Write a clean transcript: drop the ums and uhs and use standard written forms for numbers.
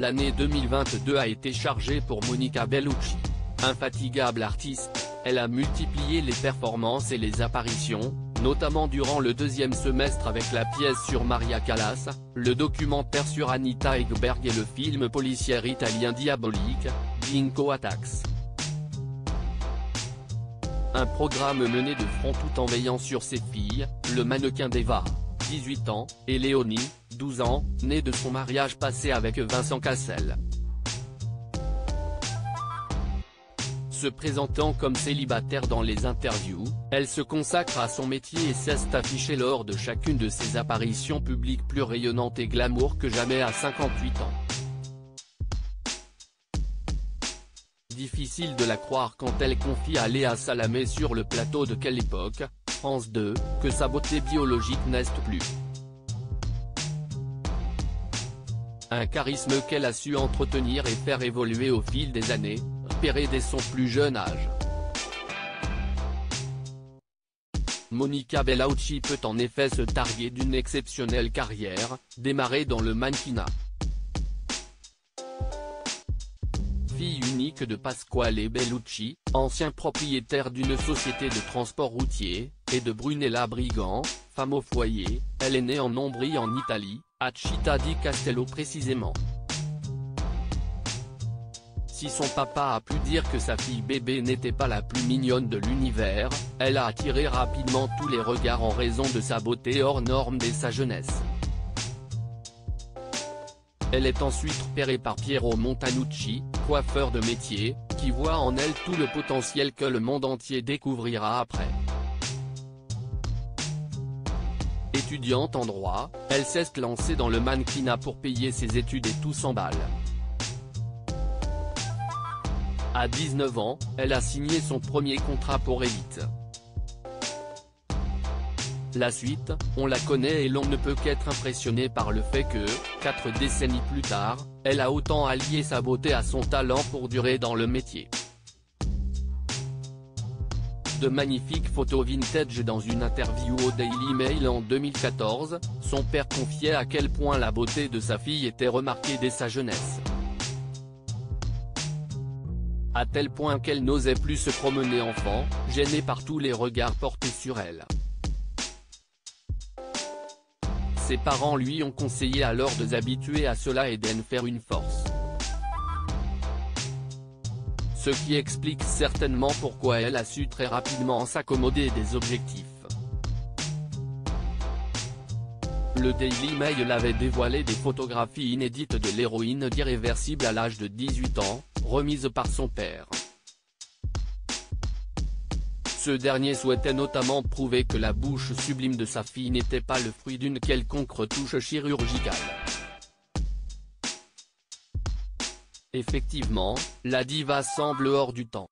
L'année 2022 a été chargée pour Monica Bellucci. Infatigable artiste, elle a multiplié les performances et les apparitions, notamment durant le deuxième semestre avec la pièce sur Maria Callas, le documentaire sur Anita Ekberg et le film policier italien diabolique, Dinko Attacks. Un programme mené de front tout en veillant sur ses filles, le mannequin d'Eva, 18 ans, et Léonie, 12 ans, née de son mariage passé avec Vincent Cassel. Se présentant comme célibataire dans les interviews, elle se consacre à son métier et cesse d'afficher lors de chacune de ses apparitions publiques plus rayonnante et glamour que jamais à 58 ans. Difficile de la croire quand elle confie à Léa Salamé sur le plateau de Quelle époque, France 2, que sa beauté biologique n'est plus. Un charisme qu'elle a su entretenir et faire évoluer au fil des années, repéré dès son plus jeune âge. Monica Bellucci peut en effet se targuer d'une exceptionnelle carrière, démarrée dans le mannequinat. Fille unique de Pasquale Bellucci, ancien propriétaire d'une société de transport routier, et de Brunella Brigant, femme au foyer, elle est née en Ombrie en Italie, à Città di Castello précisément. Si son papa a pu dire que sa fille bébé n'était pas la plus mignonne de l'univers, elle a attiré rapidement tous les regards en raison de sa beauté hors norme dès sa jeunesse. Elle est ensuite repérée par Piero Montanucci, coiffeur de métier, qui voit en elle tout le potentiel que le monde entier découvrira après. Étudiante en droit, elle s'est lancée dans le mannequinat pour payer ses études et tout s'emballe. À 19 ans, elle a signé son premier contrat pour Elite. La suite, on la connaît et l'on ne peut qu'être impressionné par le fait que, 4 décennies plus tard, elle a autant allié sa beauté à son talent pour durer dans le métier. De magnifiques photos vintage dans une interview au Daily Mail en 2014, son père confiait à quel point la beauté de sa fille était remarquée dès sa jeunesse. À tel point qu'elle n'osait plus se promener enfant, gênée par tous les regards portés sur elle. Ses parents lui ont conseillé alors de s'habituer à cela et d'en faire une force. Ce qui explique certainement pourquoi elle a su très rapidement s'accommoder des objectifs. Le Daily Mail avait dévoilé des photographies inédites de l'héroïne d'Irréversible à l'âge de 18 ans, remises par son père. Ce dernier souhaitait notamment prouver que la bouche sublime de sa fille n'était pas le fruit d'une quelconque retouche chirurgicale. Effectivement, la diva semble hors du temps.